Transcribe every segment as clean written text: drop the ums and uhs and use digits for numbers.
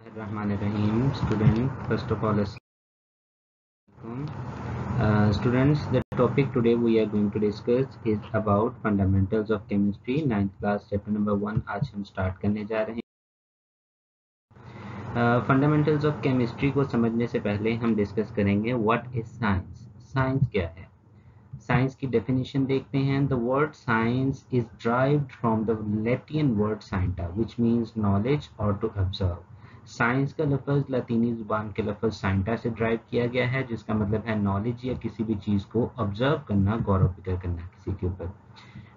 Bismillahirrahmanirrahim. Student, first of all, students, the topic today we are going to discuss is about fundamentals of chemistry, 9th class, chapter number 1. आज हम start करने जा रहे हैं. Fundamentals of chemistry को समझने से पहले हम डिस्कस करेंगे व्हाट इज साइंस. साइंस क्या है? साइंस की डेफिनेशन देखते हैं. The word science is derived from the Latin word scientia which means knowledge और टू ऑब्जर्व. साइंस का लफ्ज लातीनी जुबान के लफ्ज साइंटा से ड्राइव किया गया है, जिसका मतलब है नॉलेज या किसी भी चीज को ऑब्जर्व करना, गौर व फिक्र करना किसी के ऊपर.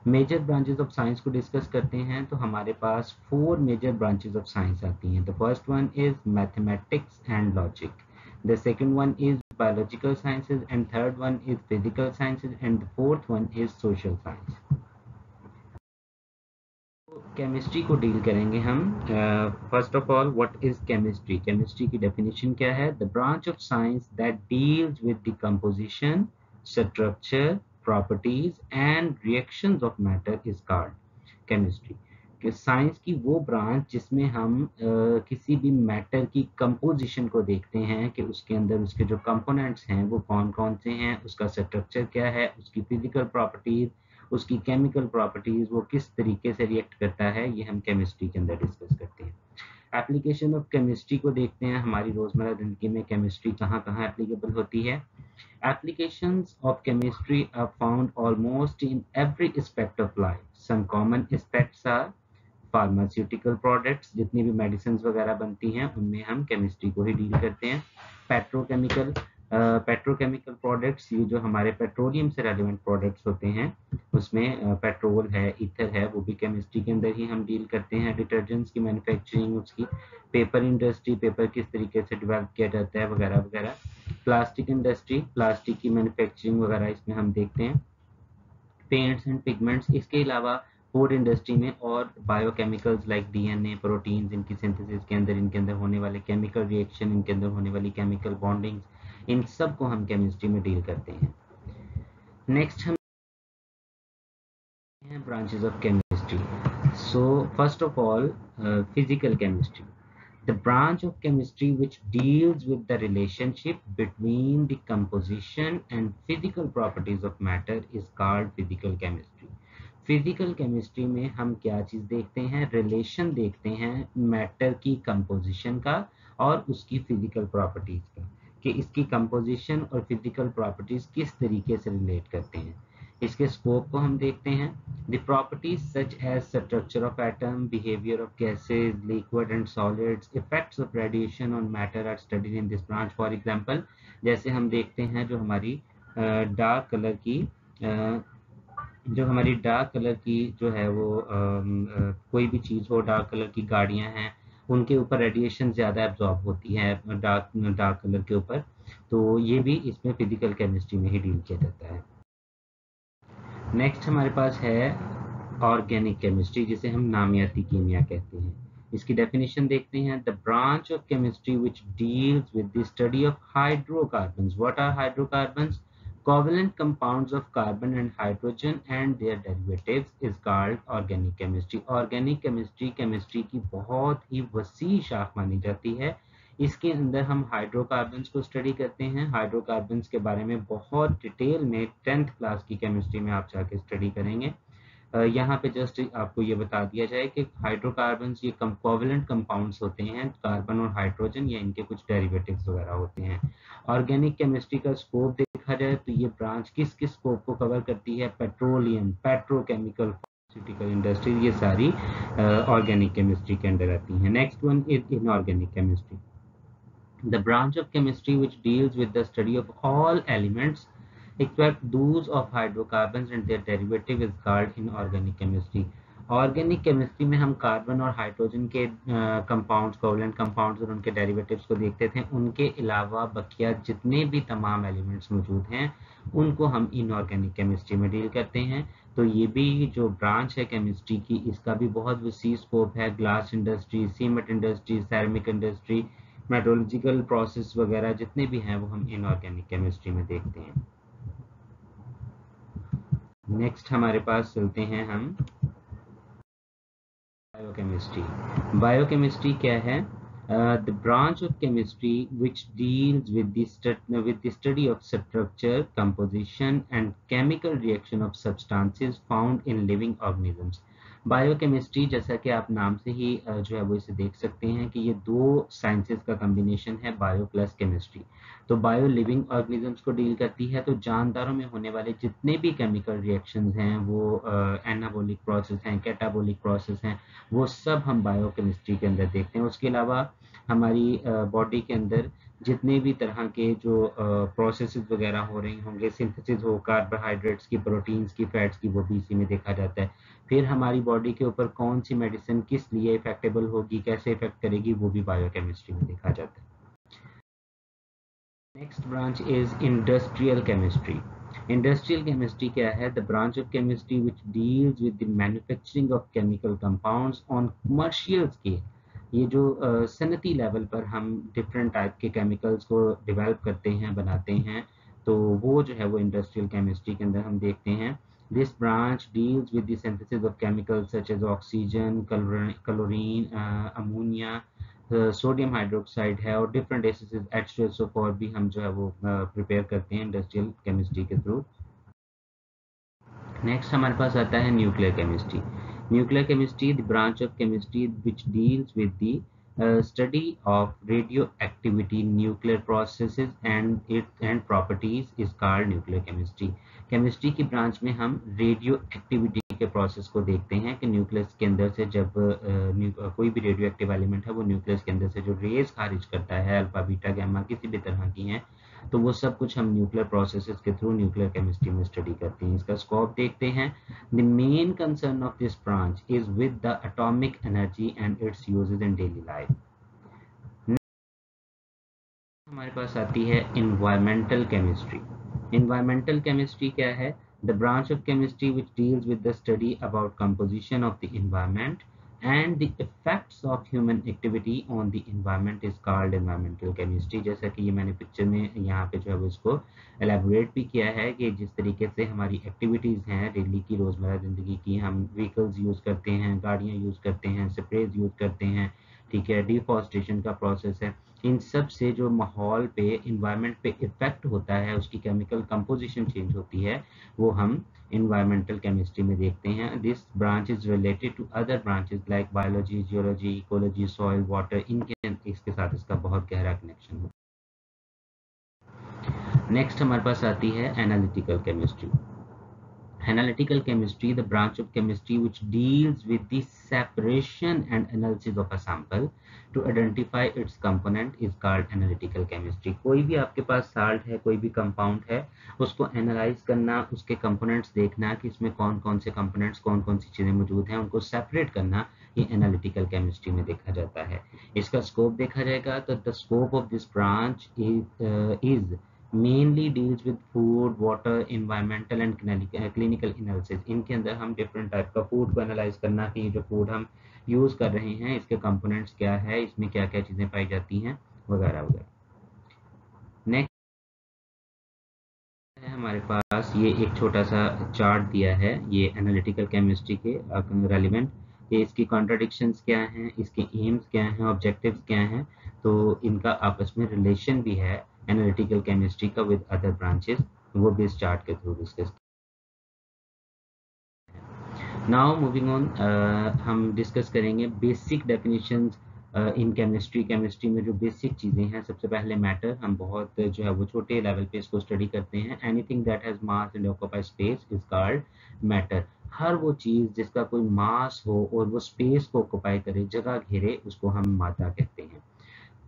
मेजर ब्रांचेस ऑफ साइंस को डिस्कस करते हैं तो हमारे पास 4 मेजर ब्रांचेस ऑफ साइंस आती हैं. The first one is mathematics and logic. The second one is biological sciences, and third one is physical sciences, and the fourth one is social science. Chemistry को deal करेंगे हम. First of all, what is chemistry? Chemistry की definition क्या है? The branch of science that deals with the composition, structure, properties and reactions of matter is called chemistry. कि science की वो branch जिसमें हम किसी भी मैटर की कंपोजिशन को देखते हैं कि उसके अंदर उसके जो कंपोनेंट्स हैं वो कौन कौन से हैं, उसका स्ट्रक्चर क्या है, उसकी फिजिकल प्रॉपर्टीज, उसकी केमिकल प्रॉपर्टीज, वो किस तरीके से रिएक्ट करता है, ये हम केमिस्ट्री के अंदर डिस्कस करते हैं. एप्लीकेशन ऑफ केमिस्ट्री को देखते हैं. हमारी रोजमर्रा जिंदगी में केमिस्ट्री कहाँ कहाँ एप्लीकेबल होती है. Applications of chemistry are found almost in every aspect of life. Some common aspects are pharmaceutical products, जितनी भी मेडिसिन वगैरह बनती हैं उनमें हम केमिस्ट्री को ही डील करते हैं. पेट्रोकेमिकल प्रोडक्ट्स, ये जो हमारे पेट्रोलियम से रेलिवेंट प्रोडक्ट्स होते हैं उसमें पेट्रोल है, ईथर है, वो भी केमिस्ट्री के अंदर ही हम डील करते हैं. डिटर्जेंट्स की मैन्युफैक्चरिंग, उसकी पेपर इंडस्ट्री, पेपर किस तरीके से डेवलप किया जाता है वगैरह वगैरह. प्लास्टिक इंडस्ट्री, प्लास्टिक की मैन्युफैक्चरिंग वगैरह इसमें हम देखते हैं. पेंट्स एंड पिगमेंट्स, इसके अलावा फूड इंडस्ट्री में और बायोकेमिकल्स लाइक डीएनए, प्रोटीन्स, इनकी सिंथेसिस के अंदर, इनके अंदर होने वाले केमिकल रिएक्शन, इनके अंदर होने वाली केमिकल बॉन्डिंग्स, इन सब को हम केमिस्ट्री में डील करते हैं. नेक्स्ट हम branches of chemistry. So first of all, physical chemistry. The branch of chemistry which deals with the relationship between the composition and physical properties of matter is called physical chemistry. Physical chemistry में हम क्या चीज देखते हैं? Relation देखते हैं matter की composition का और उसकी फिजिकल प्रॉपर्टीज का, कि इसकी कंपोजिशन और फिजिकल प्रॉपर्टीज किस तरीके से रिलेट करते हैं. इसके स्कोप को हम देखते हैं. The properties such as structure of atom, behaviour of gases, liquid and solids, effects of radiation on matter are studied in this branch. For example, जैसे हम देखते हैं जो हमारी डार्क कलर की जो है वो कोई भी चीज़ हो, डार्क कलर की गाड़ियां हैं, उनके ऊपर रेडिएशन ज़्यादा एब्जॉर्ब होती है डार्क कलर के ऊपर. तो ये भी इसमें फिजिकल केमिस्ट्री में ही डील किया जाता है. नेक्स्ट हमारे पास है ऑर्गेनिक केमिस्ट्री, जिसे हम नामियाती कीमिया कहते हैं. इसकी डेफिनेशन देखते हैं. The branch of chemistry which deals with the study of hydrocarbons. What are hydrocarbons? Covalent compounds of carbon and hydrogen and their derivatives is called organic chemistry. Organic chemistry chemistry की बहुत ही वसी शाख मानी जाती है. इसके अंदर हम हाइड्रोकार्बन्स को स्टडी करते हैं. हाइड्रोकार्बन्स के बारे में बहुत डिटेल में 10th क्लास की केमिस्ट्री में आप जाके स्टडी करेंगे. यहाँ पे जस्ट आपको ये बता दिया जाए कि हाइड्रोकार्बन्स ये कोवैलेंट कंपाउंड्स होते हैं, कार्बन और हाइड्रोजन, या इनके कुछ डेरिवेटिव्स वगैरह होते हैं. ऑर्गेनिक केमिस्ट्री का स्कोप देखा जाए तो ये ब्रांच किस किस स्कोप को कवर करती है? पेट्रोलियम, पेट्रोकेमिकल, फार्मास्यूटिकल इंडस्ट्री, ये सारी ऑर्गेनिक केमिस्ट्री के अंडर आती हैं. Next one is inorganic chemistry. The branch of chemistry which deals with the study of all elements except those of hydrocarbons and their derivative is called inorganic chemistry. Organic chemistry में हम carbon और hydrogen के compounds, covalent compounds और उनके derivatives को देखते थे. उनके अलावा बकिया जितने भी तमाम एलिमेंट्स मौजूद हैं उनको हम इनऑर्गेनिक केमिस्ट्री में डील करते हैं. तो ये भी जो ब्रांच है केमिस्ट्री की, इसका भी बहुत वसी स्कोप है. Glass industry, cement industry, ceramic industry, metrological process वगैरह जितने भी हैं वो हम इनऑर्गेनिक केमिस्ट्री में देखते हैं. नेक्स्ट हमारे पास चलते हैं हम बायोकेमिस्ट्री. बायोकेमिस्ट्री क्या है? The branch of chemistry which deals with the study of structure, composition, and chemical reaction of substances found in living organisms. Biochemistry, जैसा कि आप नाम से ही जो है वो इसे देख सकते हैं कि ये दो साइंसेस का कॉम्बिनेशन है, बायो प्लस केमिस्ट्री। तो बायो लिविंग ऑर्गेनिजम्स को डील करती है, तो जानदारों में होने वाले जितने भी केमिकल रिएक्शंस हैं, वो एनाबॉलिक प्रोसेस हैं, कैटाबॉलिक प्रोसेस हैं, वो सब हम बायोकेमिस्ट्री के अंदर देखते हैं। उसके अलावा हमारी बॉडी के अंदर जितने भी तरह के जो प्रोसेसेस वगैरह हो रही होंगे, सिंथेसिस हो कार्बोहाइड्रेट्स की, प्रोटीन्स की, फैट्स की, वो भी इसी में देखा जाता है। फिर हमारी बॉडी के ऊपर कौन सी मेडिसिन किस लिए इफेक्टेबल होगी, कैसे इफेक्ट करेगी, वो भी बायोकेमिस्ट्री में देखा जाता है। Next branch is industrial chemistry. Industrial chemistry क्या है? The branch of chemistry which deals with the manufacturing of chemical compounds on commercial scale. ये जो सनती लेवल पर हम डिफरेंट टाइप के केमिकल्स को डेवलप करते हैं, बनाते हैं, तो वो जो है वो इंडस्ट्रियल केमिस्ट्री के अंदर हम देखते हैं। This branch deals with the synthesis of chemicals such as oxygen, chlorine, ammonia, sodium hydroxide है, और डिफरेंट एसिड्स H2SO4 भी हम जो है वो प्रिपेयर करते हैं इंडस्ट्रियल केमिस्ट्री के थ्रू। नेक्स्ट हमारे पास आता है nuclear chemistry. Nuclear chemistry, the branch of chemistry which deals with the study of radio activity, nuclear processes and properties is called nuclear chemistry. Chemistry की ब्रांच में हम radio activity के process को देखते हैं कि न्यूक्लियस के अंदर से जब कोई भी रेडियो एक्टिव एलिमेंट है, वो न्यूक्लियस के अंदर से जो रेज खारिज करता है, अल्फा बीटा गैमा किसी भी तरह की हैं, तो वो सब कुछ हम न्यूक्लियर प्रोसेसेस के थ्रू न्यूक्लियर केमिस्ट्री में स्टडी करते हैं। इसका स्कोप देखते हैं। The main concern of this branch is with the atomic energy and it's uses in daily life. हमारे पास आती है इन्वायरमेंटल केमिस्ट्री। इन्वायरमेंटल केमिस्ट्री क्या है? The branch of chemistry which deals with the study about composition of the environment and the effects of human activity on the environment is called environmental chemistry। जैसा कि ये मैंने picture में यहाँ पे जो है वो इसको एलेबोरेट भी किया है कि जिस तरीके से हमारी एक्टिविटीज़ हैं डेली की, रोज़मर्रा ज़िंदगी की, हम व्हीकल्स यूज़ करते हैं, गाड़ियाँ यूज़ करते हैं, स्प्रेज यूज़ करते हैं, ठीक है, डिफॉरेस्टेशन का प्रोसेस है, इन सब से जो माहौल पे, इन्वायरमेंट पे इफेक्ट होता है, उसकी केमिकल कंपोजिशन चेंज होती है, वो हम environmental chemistry में देखते हैं। This branch is related to other branches like biology, geology, ecology, soil, water। इसके साथ इसका बहुत गहरा कनेक्शन है। नेक्स्ट हमारे पास आती है analytical chemistry. Analytical chemistry, the branch of chemistry which deals with the separation and analysis of a sample to identify its component is called analytical chemistry। कोई भी आपके पास साल्ट है, कोई भी कंपाउंड है, उसको एनालाइज करना, उसके कंपोनेंट्स देखना कि इसमें कौन कौन से कंपोनेंट्स, कौन कौन सी चीज़ें मौजूद हैं, उनको सेपरेट करना, ये एनालिटिकल केमिस्ट्री में देखा जाता है। इसका स्कोप देखा जाएगा तो the scope of this branch is mainly deals with food, water, environmental and clinical analysis. इनके अंदर हम डिफरेंट टाइप का फूड को एनालाइज करना कि ये जो फूड हम यूज़ कर रहे हैं, इसके कंपोनेंट्स क्या है, इसमें क्या क्या चीज़ें पाई जाती हैं, वगैरह वगैरह। नेक्स्ट है हमारे पास ये एक छोटा सा चार्ट दिया है, ये एनालिटिकल केमिस्ट्री के रेलिवेंट, कि इसकी कॉन्ट्राडिक्शंस क्या हैं, इसके एम्स क्या हैं, ऑब्जेक्टिव्स क्या हैं, तो इनका आपस में रिलेशन भी है एनालिटिकल केमिस्ट्री का विद अदर ब्रांचेस, वो भी इस चार्ट के through discuss. Now moving on, हम डिस्कस करेंगे basic definitions in chemistry. Chemistry में जो बेसिक चीज़ें हैं, सबसे पहले मैटर, हम बहुत जो है वो छोटे लेवल पे इसको स्टडी करते हैं। Anything that has mass and occupy space is called matter. हर वो चीज़ जिसका कोई मास हो और वो स्पेस को ऑक्यूपाई करे, जगह घेरे, उसको हम मात्रा कहते हैं।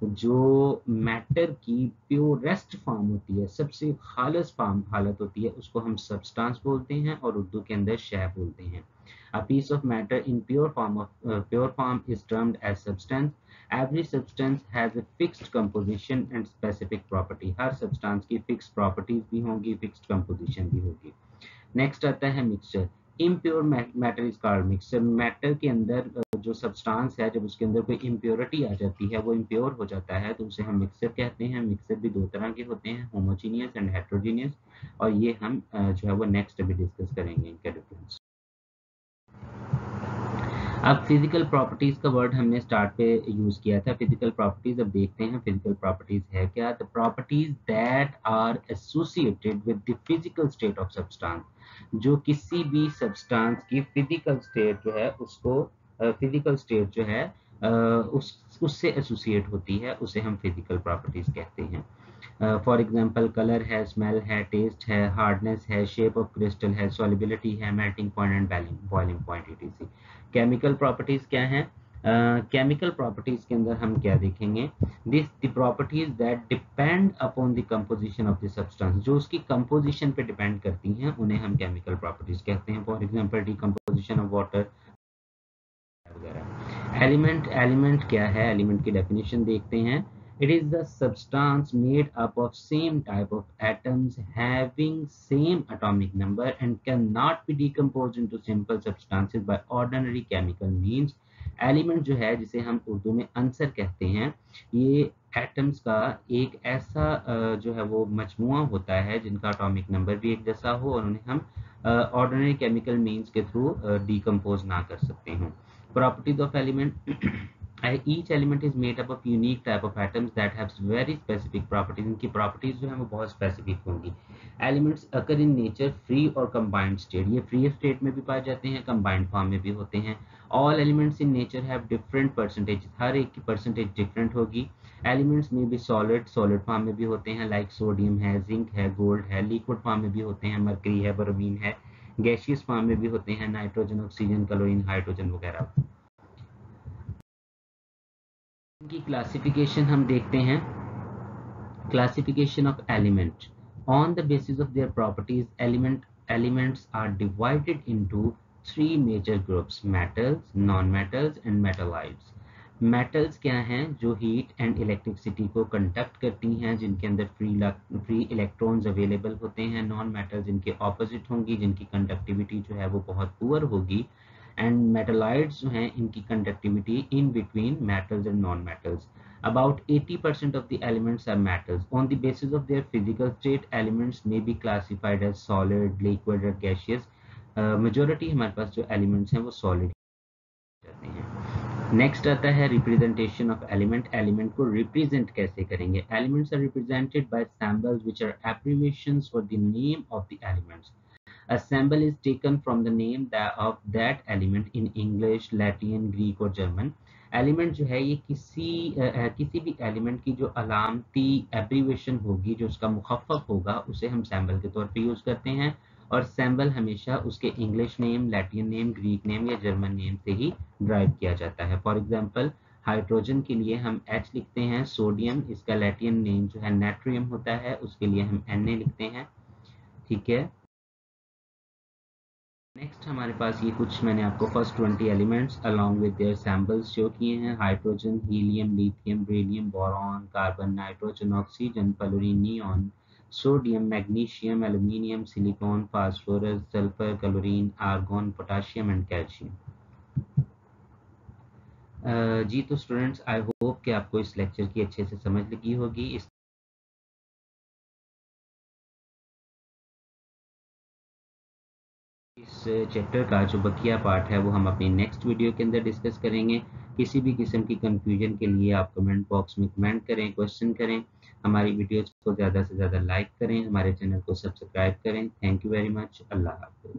जो मैटर की प्योरेस्ट फॉर्म होती है, सबसे खालिस फॉर्म हालत होती है, उसको हम सब्सटेंस बोलते हैं और उर्दू के अंदर शय बोलते हैं। A piece of matter in pure form is termed as substance. Every substance has a fixed composition and specific property। Her substance की fixed properties भी होंगी, fixed composition भी होगी। नेक्स्ट आता है mixture. Impure matter is called mixture. Matter के अंदर जो सब्सटेंस है, जब उसके अंदर कोई इम्प्योरिटी आ जाती है, वो इम्प्योर हो जाता है, तो उसे हम मिक्सचर कहते हैं। मिक्सचर भी दो तरह के होते हैं, होमोजीनियस एंड हेट्रोजीनियस, और ये हम जो है वो नेक्स्ट अभी डिस्कस करेंगे इनके डिफरेंस। अब फिजिकल प्रॉपर्टीज का वर्ड हमने स्टार्ट पे यूज किया था, फिजिकल प्रॉपर्टीज। अब देखते हैं फिजिकल प्रॉपर्टीज है क्या। The properties that are associated with the physical state of substance, जो किसी भी सब्सटेंस की फिजिकल स्टेट जो है उसको फिजिकल स्टेट जो है उससे एसोसिएट होती है, उसे हम फिजिकल प्रॉपर्टीज कहते हैं। फॉर एग्जांपल कलर है, स्मेल है, टेस्ट है, हार्डनेस है, शेप ऑफ क्रिस्टल है, सॉलिबिलिटी है, melting point and boiling point etc। Chemical properties क्या है? केमिकल प्रॉपर्टीज के अंदर हम क्या देखेंगे? This the properties that depend upon the composition of the substance, जो उसकी कंपोजिशन पे डिपेंड करती हैं उन्हें हम केमिकल प्रॉपर्टीज कहते हैं। For example decomposition of water वगैरह। एलिमेंट क्या है? एलिमेंट की डेफिनेशन देखते हैं। It is the substance made up of same type of atoms having same atomic number and cannot be decomposed into simple substances by ordinary chemical means। Element जो है, जिसे हम उर्दू में आंसर कहते हैं, ये एटम्स का एक ऐसा जो है वो मजमुआ होता है जिनका एटॉमिक नंबर भी एक जैसा हो और उन्हें हम ऑर्डिनरी केमिकल मीन्स के थ्रू डिकम्पोज ना कर सकते हों। Properties of element each element is made up of unique type of atoms that have very specific properties। इनकी properties जो है वो बहुत specific होंगी। Elements occur in nature free और combined state। ये free state में भी पाए जाते हैं, combined form में भी होते हैं। All elements in nature have different percentages। हर एक की percentage different होगी। Elements में भी solid form में भी होते हैं, like sodium है, zinc है, gold है। Liquid form में भी होते हैं, mercury है, bromine है। गैसियस फॉर्म में भी होते हैं, नाइट्रोजन, ऑक्सीजन, क्लोरीन, हाइड्रोजन वगैरह। इनकी क्लासिफिकेशन हम देखते हैं। Classification of element on the basis of their properties. Elements are divided into 3 major groups: metals, non metals and metalloids. Metals क्या हैं? जो हीट एंड इलेक्ट्रिसिटी को कंडक्ट करती हैं, जिनके अंदर फ्री इलेक्ट्रॉन्स अवेलेबल होते हैं। नॉन मेटल्स इनके ऑपोजिट होंगी, जिनकी कंडक्टिविटी जो है वो बहुत पुअर होगी। एंड मेटालाइट्स जो हैं, इनकी conductivity in between metals and non metals. About 80% of the elements are metals. On the basis of their physical state, elements may be classified as solid, liquid or gaseous। majority हमारे पास जो elements हैं वो solid रहते हैं। Next आता है representation of element. Element को represent कैसे करेंगे? Elements are represented by symbols which are abbreviations for the name of the elements. A symbol is taken from the name of that element in English, Latin, Greek और German। Element जो है ये किसी भी element की जो अलामती abbreviation होगी, जो उसका मुखफ़फ़ होगा, उसे हम सैम्बल के तौर पे यूज़ करते हैं। और सैम्बल हमेशा उसके English name, Latin name, Greek name या जर्मन नेम से ही ड्राइव किया जाता है। फॉर एग्जांपल हाइड्रोजन के लिए हम H लिखते हैं। सोडियम, इसका लैटिन नेम जो है नाट्रियम होता है, उसके लिए हम Na लिखते हैं। ठीक है। नेक्स्ट हमारे पास ये कुछ मैंने आपको first 20 elements along with their symbols show किए हैं। Hydrogen, helium, lithium, beryllium, boron, carbon, nitrogen, oxygen, fluorine, neon, sodium, magnesium, aluminium, silicon, phosphorus, sulphur, chlorine, argon, potassium and calcium. जी तो स्टूडेंट्स, आई होप कि आपको इस lecture की अच्छे से समझ लगी होगी। इस चैप्टर का जो बकिया पार्ट है वो हम अपनी नेक्स्ट वीडियो के अंदर डिस्कस करेंगे। किसी भी किस्म की कंफ्यूजन के लिए आप कमेंट बॉक्स में कमेंट करें, क्वेश्चन करें। हमारी वीडियोस को ज़्यादा से ज़्यादा लाइक करें, हमारे चैनल को सब्सक्राइब करें। Thank you very much. अल्लाह हाफ़िज़।